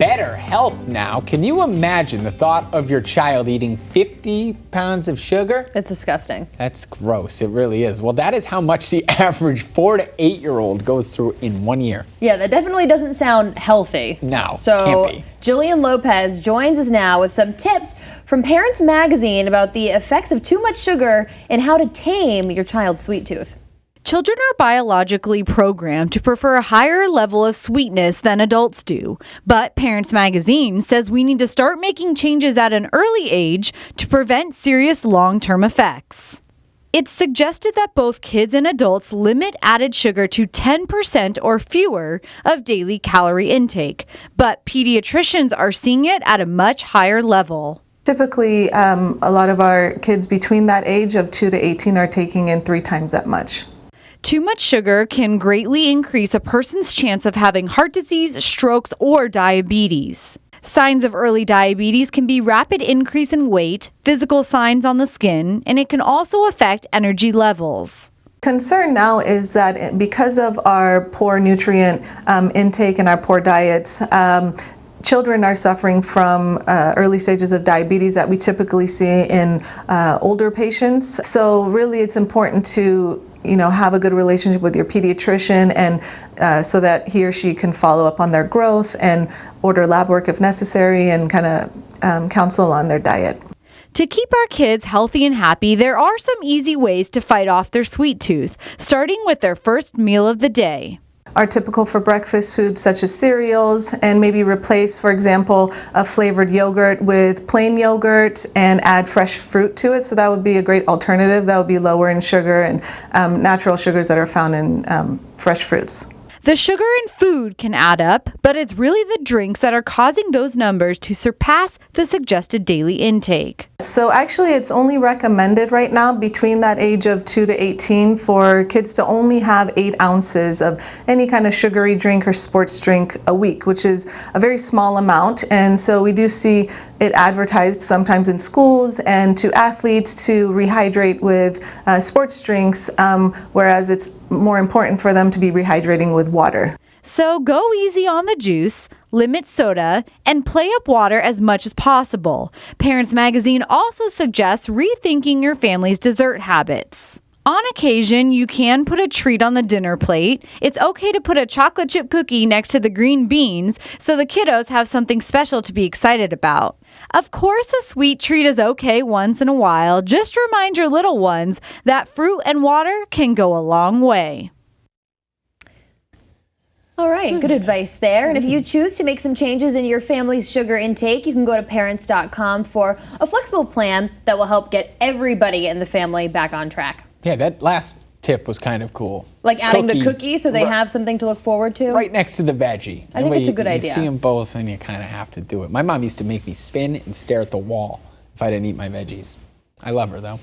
better health now. Can you imagine the thought of your child eating 50 pounds of sugar? It's disgusting. That's gross. It really is. Well, that is how much the average 4 to 8-year-old goes through in 1 year. Yeah, that definitely doesn't sound healthy. No, so can't be. Jillian Lopez joins us now with some tips from Parents Magazine about the effects of too much sugar and how to tame your child's sweet tooth. Children are biologically programmed to prefer a higher level of sweetness than adults do. But Parents Magazine says we need to start making changes at an early age to prevent serious long-term effects. It's suggested that both kids and adults limit added sugar to 10% or fewer of daily calorie intake. But pediatricians are seeing it at a much higher level. Typically, a lot of our kids between that age of 2 to 18 are taking in 3 times that much. Too much sugar can greatly increase a person's chance of having heart disease, strokes, or diabetes. Signs of early diabetes can be rapid increase in weight, physical signs on the skin, and it can also affect energy levels. Concern now is that because of our poor nutrient intake and our poor diets, children are suffering from early stages of diabetes that we typically see in older patients. So really it's important to have a good relationship with your pediatrician, and so that he or she can follow up on their growth and order lab work if necessary, and kind of counsel on their diet. To keep our kids healthy and happy, there are some easy ways to fight off their sweet tooth, starting with their first meal of the day. Are typical for breakfast foods such as cereals, and maybe replace, for example, a flavored yogurt with plain yogurt and add fresh fruit to it. So that would be a great alternative. That would be lower in sugar and natural sugars that are found in fresh fruits. The sugar in food can add up, but it's really the drinks that are causing those numbers to surpass the suggested daily intake. So actually it's only recommended right now between that age of 2 to 18 for kids to only have 8 ounces of any kind of sugary drink or sports drink a week, which is a very small amount. And so we do see it advertised sometimes in schools and to athletes to rehydrate with sports drinks, whereas it's more important for them to be rehydrating with water. So go easy on the juice, limit soda, and play up water as much as possible. Parents Magazine also suggests rethinking your family's dessert habits. On occasion, you can put a treat on the dinner plate. It's okay to put a chocolate chip cookie next to the green beans so the kiddos have something special to be excited about. Of course, a sweet treat is okay once in a while. Just remind your little ones that fruit and water can go a long way. All right, good advice there. And if you choose to make some changes in your family's sugar intake, you can go to parents.com for a flexible plan that will help get everybody in the family back on track. Yeah, that last tip was kind of cool. Like adding the cookie so they have something to look forward to? Right next to the veggie. I think it's a good idea. You see them both and you kind of have to do it. My mom used to make me spin and stare at the wall if I didn't eat my veggies. I love her though.